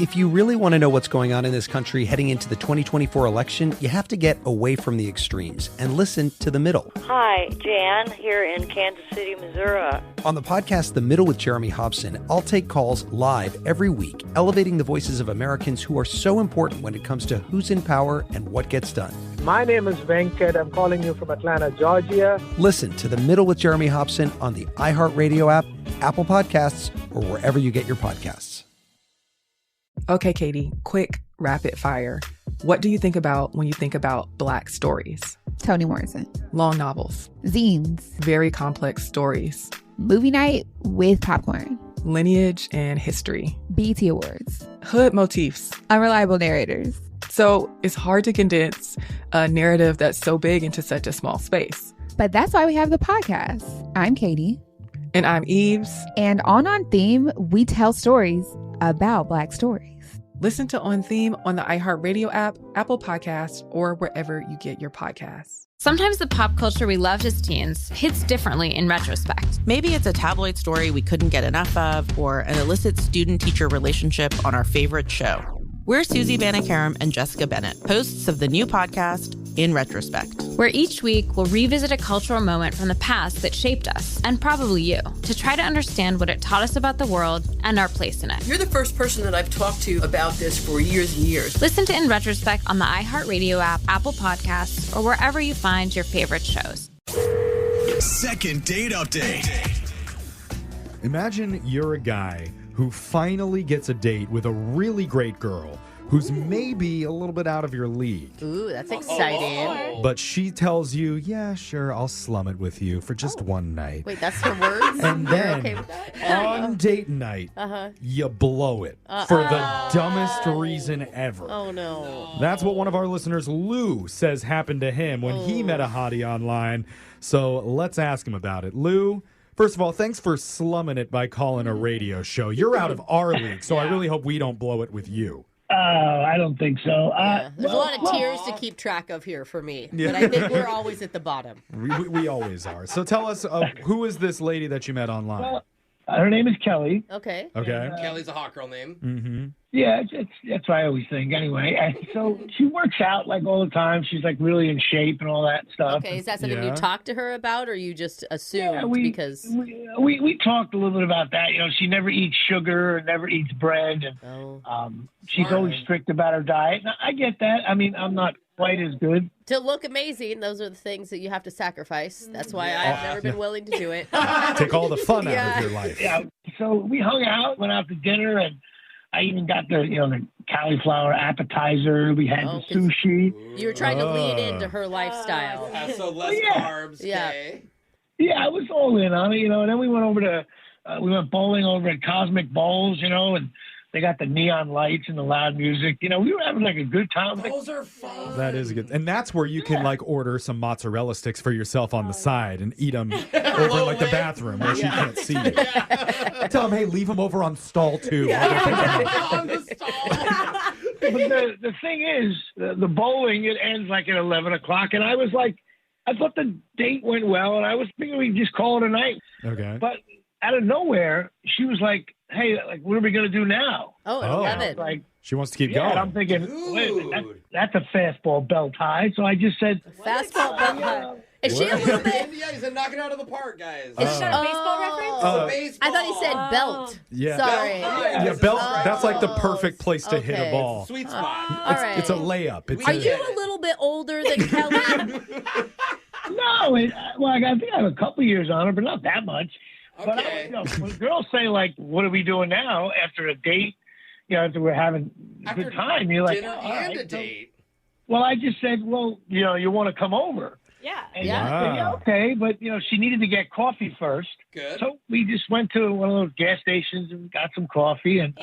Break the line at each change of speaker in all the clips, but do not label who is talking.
If you really want to know what's going on in this country heading into the 2024 election, you have to get away from the extremes and listen to the middle.
Hi, Jan, here in Kansas City, Missouri.
On the podcast The Middle with Jeremy Hobson, I'll take calls live every week, elevating the voices of Americans who are so important when it comes to who's in power and what gets done.
My name is Venkat. I'm calling you from Atlanta, Georgia.
Listen to The Middle with Jeremy Hobson on the iHeartRadio app, Apple Podcasts, or wherever you get your podcasts.
Okay, Katie, quick, rapid fire. What do you think about when you think about Black stories?
Toni Morrison.
Long novels.
Zines.
Very complex stories.
Movie night with popcorn.
Lineage and history.
BET Awards.
Hood motifs.
Unreliable narrators.
So it's hard to condense a narrative that's so big into such a small space.
But that's why we have the podcast. I'm Katie.
And I'm Eves.
And on Theme, we tell stories about Black stories.
Listen to On Theme on the iHeartRadio app, Apple Podcasts, or wherever you get your podcasts.
Sometimes the pop culture we loved as teens hits differently in retrospect.
Maybe it's a tabloid story we couldn't get enough of, or an illicit student-teacher relationship on our favorite show. We're Susie Banikarim and Jessica Bennett, hosts of the new podcast, In Retrospect,
where each week we'll revisit a cultural moment from the past that shaped us, and probably you, to try to understand what it taught us about the world and our place in it.
You're the first person that I've talked to about this for years and years.
Listen to In Retrospect on the iHeartRadio app, Apple Podcasts, or wherever you find your favorite shows.
Second date update.
Imagine you're a guy who finally gets a date with a really great girl who's maybe a little bit out of your league.
Ooh, that's exciting.
But she tells you, yeah, sure, I'll slum it with you for just one night.
Wait, that's her words?
And then
okay with that?
on date night, you blow it for the dumbest reason ever.
Oh, no.
That's what one of our listeners, Lou, says happened to him when he met a hottie online. So let's ask him about it. Lou, first of all, thanks for slumming it by calling a radio show. You're out of our league, so I really hope we don't blow it with you.
I don't think so.
There's a lot of tiers to keep track of here for me, but I think we're always at the bottom.
We always are. So tell us, who is this lady that you met online?
Well, her name is Kelly.
Okay.
Kelly's a hot girl name.
Mm-hmm.
Yeah, that's what I always think anyway. And so she works out like all the time. She's like really in shape and all that stuff.
Okay, is that something you talked to her about, or you just assumed because
we talked a little bit about that. You know, she never eats sugar and never eats bread, and she's always strict about her diet. Now, I get that. I mean, I'm not quite as good.
To look amazing, those are the things that you have to sacrifice. That's why I've never been willing to do it.
Take all the fun out of your life.
Yeah. So we hung out, went out to dinner, and I even got the cauliflower appetizer. We had the sushi.
You were trying to lean into her lifestyle.
So less carbs. Okay.
Yeah, I was all in on it, And then we went over to we went bowling over at Cosmic Bowls, and they got the neon lights and the loud music. We were having like a good time.
Those are fun.
That is good. And that's where you can order some mozzarella sticks for yourself on the side and eat them over the bathroom where she can't see you. Tell them, hey, leave them over on stall 2.
On the stall.
But the thing is, the bowling, it ends like at 11 o'clock. And I was like, I thought the date went well. And I was thinking we'd just call it a night.
Okay.
But out of nowhere, she was like, hey, what are we going to do now?
Oh, I love it.
Like,
she wants to keep going.
And I'm thinking, wait, that's a fastball belt high. So I just said,
fastball belt high. Is she a little bit?
Yeah, he said knock it out of the park, guys.
Is she a baseball reference? I thought he said belt.
Yeah.
Sorry.
Yeah, belt. That's like the perfect place to hit a ball.
Sweet spot.
All right.
It's a layup.
Are you a little bit older than Kelly?
No. I think I have a couple years on her, but not that much.
Okay.
But when girls say, like, what are we doing now after a date? After we're having a good time, you're like,
dinner and a date.
Well, I just said, you want to come over.
Yeah.
And I said, okay, but she needed to get coffee first.
Good.
So we just went to one of those gas stations and got some coffee. And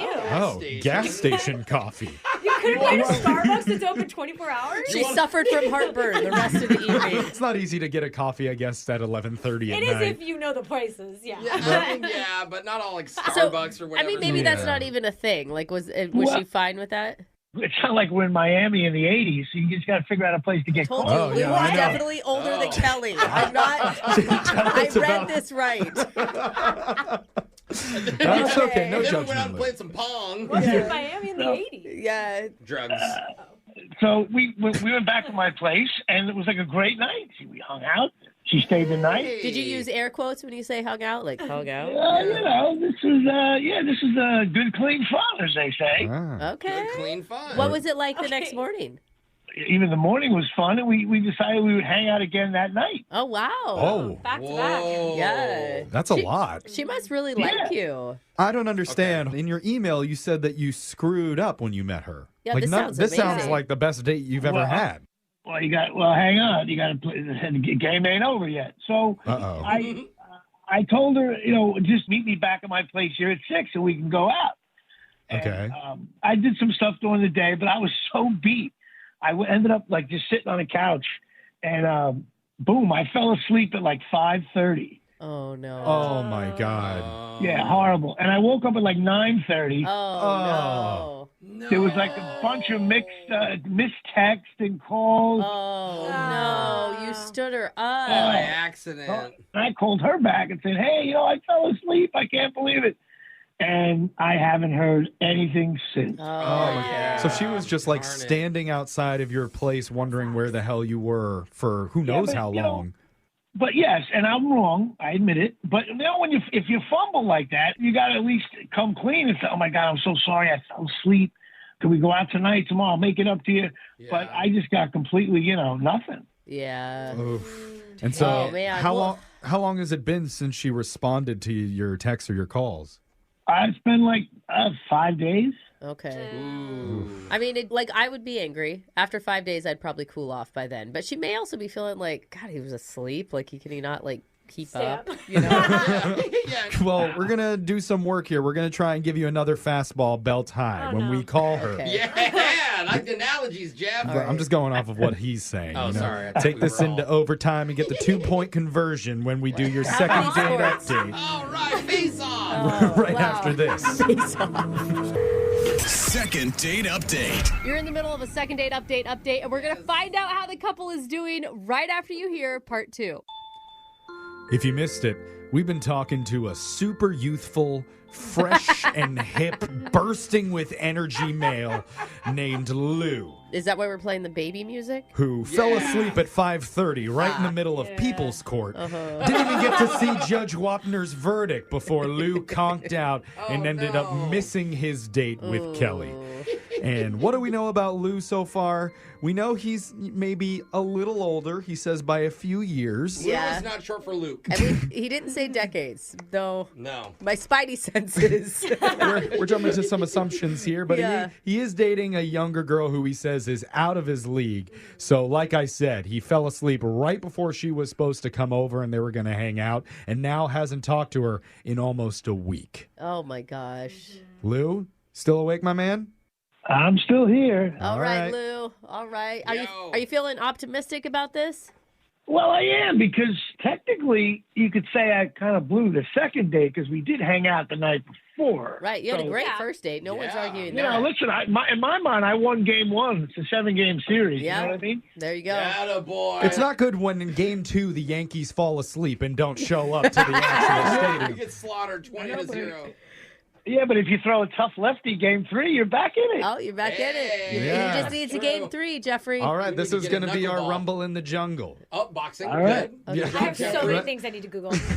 gas station coffee.
You couldn't go to Starbucks that's open 24 hours?
She suffered from heartburn the rest of the evening.
It's not easy to get a coffee, I guess, at 11:30 at night.
It is if you know the places,
Yeah, but not all like Starbucks or whatever.
I mean, maybe that's not even a thing. Like, was she fine with that?
It's not like we're in Miami in the 80s, so you just got to figure out a place to get
told
coffee.
you, Lou is definitely older than Kelly. I'm not. I read this right.
That's okay. No
Then we went out
judgment.
and played some pong.
Was it Miami in the 80s?
Yeah.
Drugs.
So we went back to my place, and it was like a great night. We hung out. She stayed the night.
Did you use air quotes when you say hung out? Like hung out?
This is a good, clean fun, as they say.
Okay.
Good, clean fun.
What was it like the next morning?
Even the morning was fun, and we decided we would hang out again that night.
Oh, wow.
Oh.
Back to back.
Yeah.
That's a lot.
She must really like you.
I don't understand. In your email, you said that you screwed up when you met her.
Yeah,
like,
this sounds
sounds like the best date you've ever had.
Well, hang on. You got to play. The game ain't over yet. So I told her, just meet me back at my place here at 6 and we can go out.
Okay.
And, I did some stuff during the day, but I was so beat. I ended up like just sitting on a couch and boom, I fell asleep at like 5:30.
Oh, no.
Oh, my God.
Yeah, horrible. And I woke up at like 9:30.
Oh,
no.
There was like a bunch of missed texts and calls.
Oh, no. You stood her up.
By accident.
And I called her back and said, hey, I fell asleep. I can't believe it. And I haven't heard anything since.
Oh, yeah.
So she was just like standing outside of your place wondering where the hell you were for who knows how long.
But yes, and I'm wrong. I admit it. But if you fumble like that, you got to at least come clean and say, oh, my God, I'm so sorry. I fell asleep. Can we go out tonight, tomorrow? I'll make it up to you. Yeah. But I just got completely, nothing.
Yeah.
Oof. And so
oh, man.
how long has it been since she responded to your texts or your calls?
It's been like 5 days.
Okay. I mean, I would be angry. After 5 days, I'd probably cool off by then. But she may also be feeling like, God, he was asleep. Like, can he not, keep up?
Well, we're going to do some work here. We're going to try and give you another fastball belt high when we call her.
Okay.
Yeah, I like the analogies, Jeff.
I'm just going off of what he's saying.
Oh, sorry.
Take this into overtime and get the 2-point conversion when we do your second date update.
All right, face off.
After this.
Face off.
Second date update.
You're in the middle of a second date update, and we're going to find out how the couple is doing right after you hear part 2.
If you missed it, we've been talking to a super youthful, fresh and hip, bursting with energy male named Lou.
Is that why we're playing the baby music?
Who fell asleep at 5:30 right in the middle of People's Court. Didn't even get to see Judge Wapner's verdict before Lou conked out and ended up missing his date with Kelly. And what do we know about Lou so far? We know he's maybe a little older. He says by a few years.
Lou is not short for Luke.
And he didn't say decades, though.
No.
My spidey senses.
We're jumping to some assumptions here, but he is dating a younger girl who he says is out of his league. So like I said, he fell asleep right before she was supposed to come over and they were going to hang out, and now hasn't talked to her in almost a week.
Oh, my gosh.
Lou, still awake, my man?
I'm still here.
All right, Lou. All right. Are you feeling optimistic about this?
Well, I am, because technically you could say I kind of blew the second date because we did hang out the night before.
Right. You had a great first date. No one's arguing that.
Listen, in my mind, I won game 1. It's a 7-game series.
Yeah.
You know what I mean?
There you go.
Attaboy.
It's not good when in game 2 the Yankees fall asleep and don't show up to the actual
You
stadium.
get slaughtered 20-0.
Yeah, but if you throw a tough lefty game 3, you're back in it.
Oh, you're back in it. You just need to game 3, Jeffrey.
All right, this is going to be our Rumble in the Jungle.
Oh, boxing.
All right.
Good.
Yeah.
I have so many things I need to Google. I'm so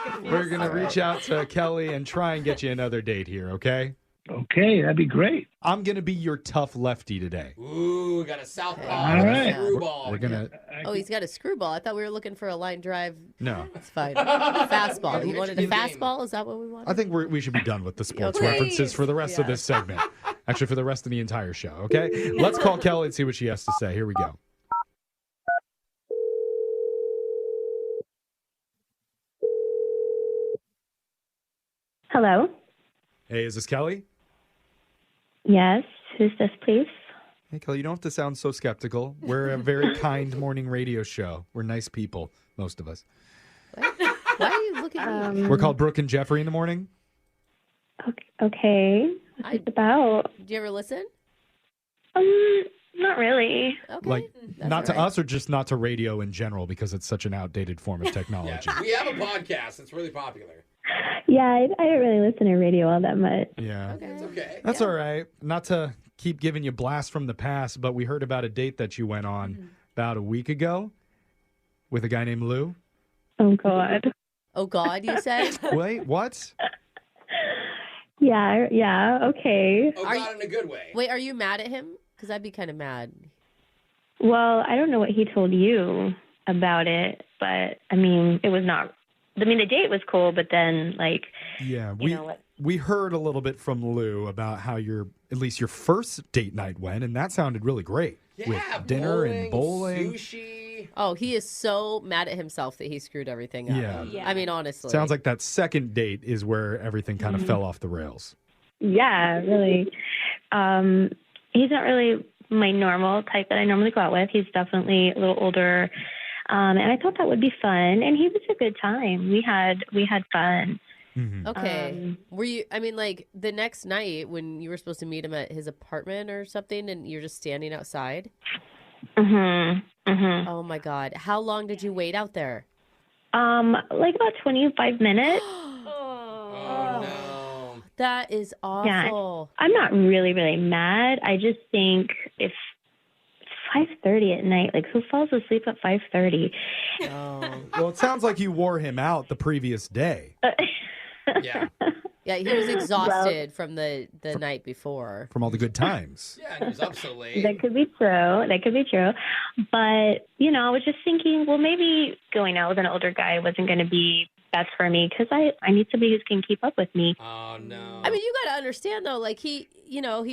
confused.
We're going to reach out to Kelly and try and get you another date here, okay?
Okay, that'd be great.
I'm going to be your tough lefty today.
Ooh, got a southpaw.
All right.
Screwball.
We're going to...
Oh, he's got a screwball. I thought we were looking for a line drive.
No.
It's fine. Fastball. You wanted a fastball? Is that what we wanted?
I think we should be done with the sports
Okay.
references for the rest of this segment. Actually, for the rest of the entire show, okay? Let's call Kelly and see what she has to say. Here we go.
Hello.
Hey, is this Kelly?
Yes. Who's this, please?
Hey, Kelly, you don't have to sound so skeptical. We're a very kind morning radio show. We're nice people, most of us.
Why are you looking at me?
We're called Brooke and Jeffrey in the morning.
Okay. What's it about?
Do you ever listen?
Not really.
Okay.
Like,
That's
not to
all right.
us or just not to radio in general because it's such an outdated form of technology.
We have a podcast. It's really popular.
Yeah, I didn't really listen to radio all that much.
Yeah.
It's okay.
That's all right. Not to keep giving you blasts from the past, but we heard about a date that you went on about a week ago with a guy named Lou.
Oh, God.
Oh, God, you said?
Wait, what?
Yeah, okay.
Oh, God, in a good way.
Wait, are you mad at him? Because I'd be kind of mad.
Well, I don't know what he told you about it, but, I mean, it was not... I mean, the date was cool, but then, like...
Yeah,
know what?
we heard a little bit from Lou about how at least your first date night went, and that sounded really great.
Yeah,
with dinner and bowling.
Sushi.
Oh, he is so mad at himself that he screwed everything up.
Yeah.
I mean, honestly.
Sounds like that second date is where everything kind of fell off the rails.
Yeah, really. He's not really my normal type that I normally go out with. He's definitely a little older. And I thought that would be fun. And he was a good time. We had fun.
Okay. Were you, I mean, like the next night when you were supposed to meet him at his apartment or something and you're just standing outside? Oh my God. How long did you wait out there?
Like about 25 minutes.
Oh, no.
That is awful.
Yeah, I'm not really, really mad. I just think if 5:30 at night, like who falls asleep at 5:30?
Well, it sounds like you wore him out the previous day.
Yeah.
Yeah, he was exhausted from the night before.
From all the good times.
Yeah, and he was up so late.
That could be true. But, you know, I was just thinking, well, maybe going out with an older guy wasn't going to be best for me because I need somebody who can keep up with me.
Oh, no.
I mean, you got to understand, though, like he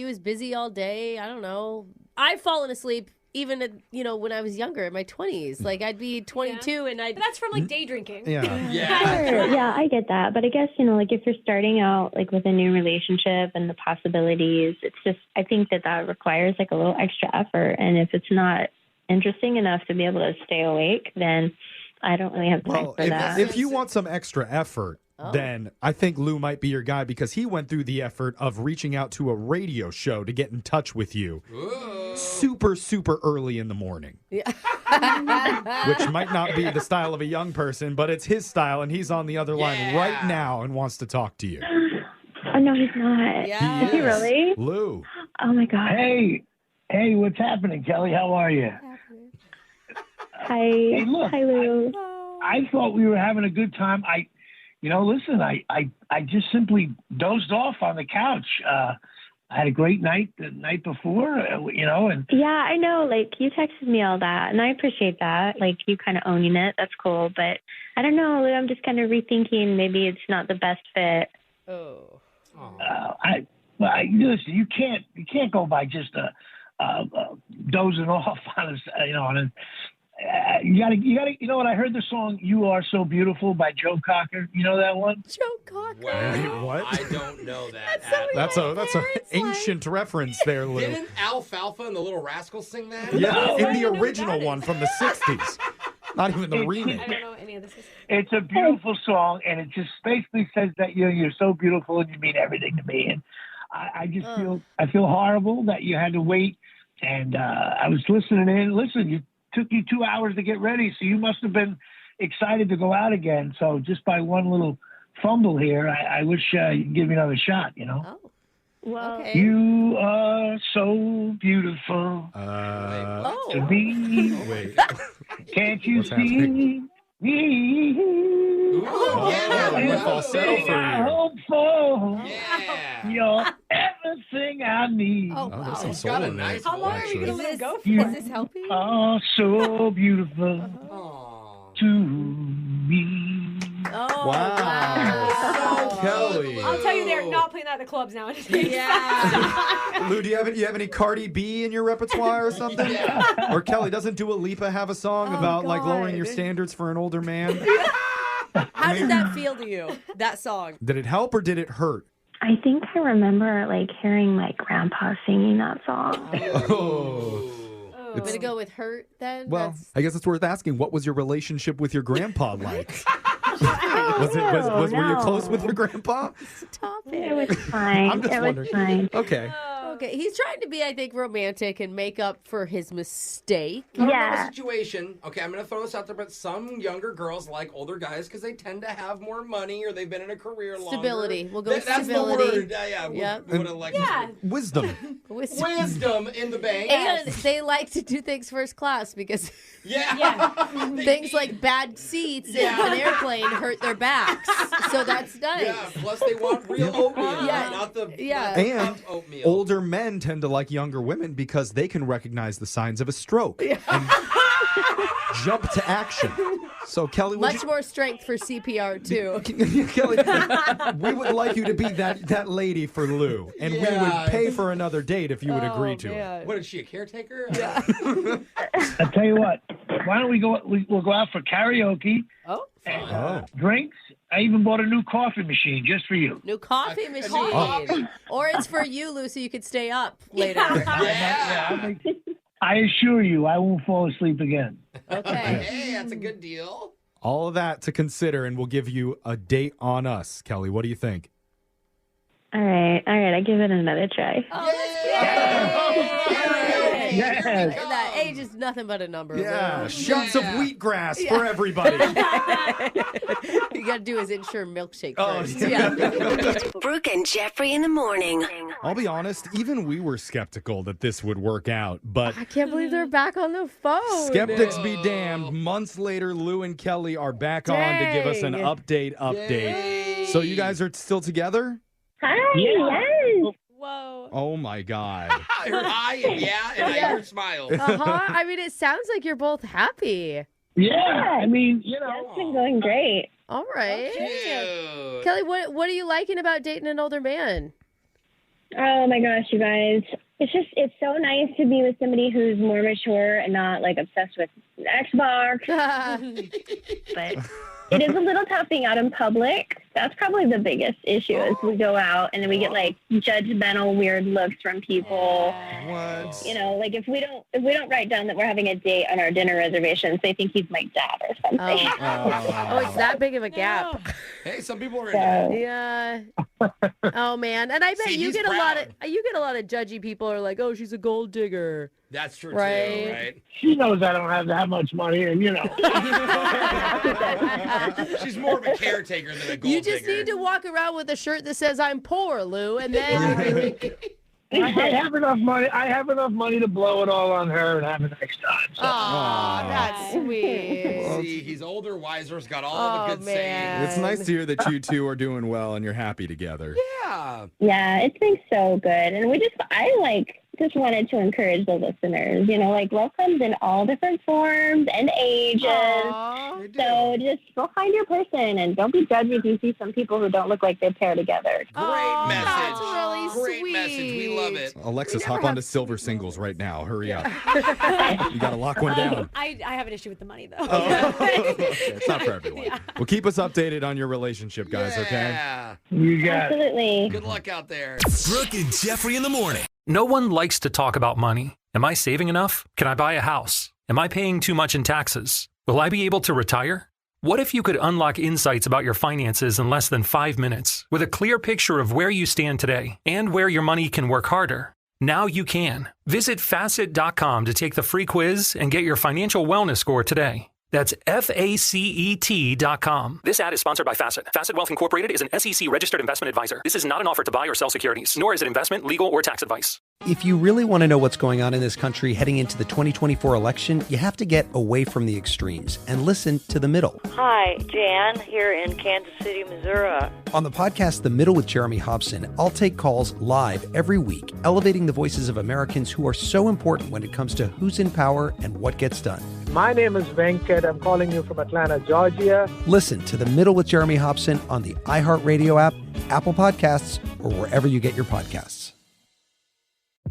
was busy all day. I don't know. I've fallen asleep even, when I was younger, in my 20s. Like, I'd be 22 and
But that's from, like, day drinking.
Sure. Yeah, I get that. But I guess, like, if you're starting out, like, with a new relationship and the possibilities, it's just, I think that requires, like, a little extra effort. And if it's not interesting enough to be able to stay awake, then I don't really have time for that.
If you want some extra effort, then I think Lou might be your guy because he went through the effort of reaching out to a radio show to get in touch with you. Super, super early in the morning.
Yeah.
Which might not be the style of a young person, but it's his style, and he's on the other line right now and wants to talk to you.
Oh, no, he's not.
Yeah.
Is he really?
Lou.
Oh, my God.
Hey, what's happening, Kelly? How are you?
Hi.
Hey, look.
Hi, Lou.
I thought we were having a good time. Listen, I just simply dozed off on the couch. I had a great night the night before, and
Yeah, I know. Like, you texted me all that, and I appreciate that. Like, you kind of owning it. That's cool. But I don't know. I'm just kind of rethinking maybe it's not the best fit.
Oh.
Listen, you can't go by just dozing off on a. You gotta. You know what? I heard the song "You Are So Beautiful" by Joe Cocker. You know that one?
Joe Cocker.
Wait, what?
I don't know that.
That's an ancient reference there, Lou.
Didn't Alfalfa and the Little Rascals sing that?
Yeah, in the original one from the 60s. Not even the remake.
I don't know what any of this is.
It's a beautiful song, and it just basically says that you're so beautiful and you mean everything to me. And I just feel horrible that you had to wait. And I was listening in. Listen, it took you 2 hours to get ready, so you must have been excited to go out again. So just by one little fumble here, I wish you'd give me another shot.
Oh. Well, okay.
You are so beautiful to me.
Wait.
Can't you
What's
see
happening?
me?
Falsetto for you.
Hope for. You're everything I need.
There's some
He's
soul
got a
in there.
nice
How long are we
actually.
going to let him go for?
Is this helping?
Are so beautiful to me.
Oh,
Wow.
So
Kelly.
I'll tell you, they're not playing that at the clubs nowadays.
Yeah.
Lou, do you have any Cardi B in your repertoire or something? Or Kelly, doesn't Dua Lipa have a song about like lowering your standards for an older man?
How did that feel to you, that song?
Did it help or did it hurt?
I think I remember like hearing my grandpa singing that song.
Oh.
I'm going to go with hurt then?
Well, I guess it's worth asking. What was your relationship with your grandpa like? Were you close with your grandpa?
Stop
It was fine.
I'm just
it
wondering.
was fine.
Okay.
Okay, he's trying to be, I think, romantic and make up for his mistake.
I don't know the situation. Okay, I'm going to throw this out there, but some younger girls like older guys because they tend to have more money or they've been in a career longer.
Stability. We'll go with
That's
stability.
the word.
Wisdom.
Wisdom in the bank.
And they like to do things first class because things like bad seats in an airplane hurt their backs. So that's nice.
Yeah, plus they want real oatmeal, not the
And
oatmeal.
older men tend to like younger women because they can recognize the signs of a stroke and jump to action. So, Kelly,
much more strength for CPR, too.
Kelly, we would like you to be that lady for Lou, and we would pay for another date if you would agree to it.
What is she, a caretaker?
Yeah.
I tell you what, why don't we go? We'll go out for karaoke. Drinks. I even bought a new coffee machine just for you.
New coffee machine. Or it's for you, Lou, so you could stay up later.
I assure you, I won't fall asleep again.
Okay.
Hey, that's a good deal.
All of that to consider, and we'll give you a date on us. Kelly, what do you think?
All right. I give it another try.
That age is nothing but a number.
Yeah, shots of wheatgrass for everybody.
You got to do his Ensure milkshake first.
Brooke and Jeffrey in the morning.
I'll be honest, even we were skeptical that this would work out, but
I can't believe they're back on the phone.
skeptics be damned. Months later, Lou and Kelly are back on to give us an update.
Yay.
So you guys are still together?
Hi. Yes.
Whoa.
Oh my God.
I heard hi and I heard smile.
I mean, it sounds like you're both happy.
Yeah. I mean,
It's been going great.
All right.
Cute.
Kelly, what are you liking about dating an older man?
Oh my gosh, you guys. It's so nice to be with somebody who's more mature and not like obsessed with Xbox. But it is a little tough being out in public. That's probably the biggest issue is we go out and then we get like judgmental weird looks from people.
What?
Like if we don't write down that we're having a date on our dinner reservations, they think he's my dad or something.
Oh, it's that big of a gap.
Hey, some people are in that.
Yeah. Oh man, and I bet you get a lot of judgy people are like, oh, she's a gold digger.
That's true
Right.
too, right?
she knows I don't have that much money, and
She's more of a caretaker than a gold
You just
digger.
need to walk around with a shirt that says "I'm poor, Lou," and then.
I have enough money. I have enough money to blow it all on her and have a nice time. So.
Aw, that's sweet.
See, he's older, wiser, has got all the good sayings.
It's nice to hear that you two are doing well and you're happy together.
Yeah.
Yeah, it's been so good. And I just wanted to encourage the listeners, love comes in all different forms and ages. So just go find your person and don't be judgy if you see some people who don't look like they pair together.
Great message.
That's really
Great
sweet.
message. We love it.
Alexis, hop onto Silver Singles right now. Hurry up. You got to lock one down.
I have an issue with the money, though.
It's not for everyone.
Yeah.
Well, keep us updated on your relationship, guys, okay?
Yeah.
You got it.
Absolutely.
Good luck out there.
Brooke and Jeffrey in the morning.
No one likes to talk about money. Am I saving enough? Can I buy a house? Am I paying too much in taxes? Will I be able to retire? What if you could unlock insights about your finances in less than 5 minutes with a clear picture of where you stand today and where your money can work harder? Now you can. Visit facet.com to take the free quiz and get your financial wellness score today. That's FACET.com. This ad is sponsored by Facet. Facet Wealth Incorporated is an SEC registered investment advisor. This is not an offer to buy or sell securities, nor is it investment, legal, or tax advice.
If you really want to know what's going on in this country heading into the 2024 election, you have to get away from the extremes and listen to the middle.
Hi, Jan here in Kansas City, Missouri.
On the podcast The Middle with Jeremy Hobson, I'll take calls live every week, elevating the voices of Americans who are so important when it comes to who's in power and what gets done.
My name is Venkat. I'm calling you from Atlanta, Georgia.
Listen to The Middle with Jeremy Hobson on the iHeartRadio app, Apple Podcasts, or wherever you get your podcasts.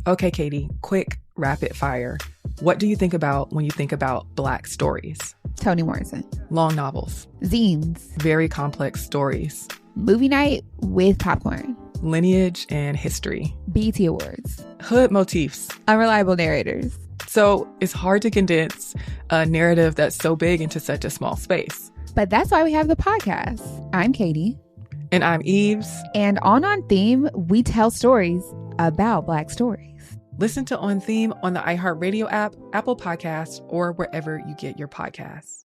Okay, Katie, quick, rapid fire. What do you think about when you think about Black stories?
Toni Morrison.
Long novels.
Zines.
Very complex stories.
Movie night with popcorn.
Lineage and history.
BET Awards.
Hood motifs.
Unreliable narrators.
So it's hard to condense a narrative that's so big into such a small space.
But that's why we have the podcast. I'm Katie.
And I'm Eves.
And on Theme, we tell stories about Black stories.
Listen to On Theme on the iHeartRadio app, Apple Podcasts, or wherever you get your podcasts.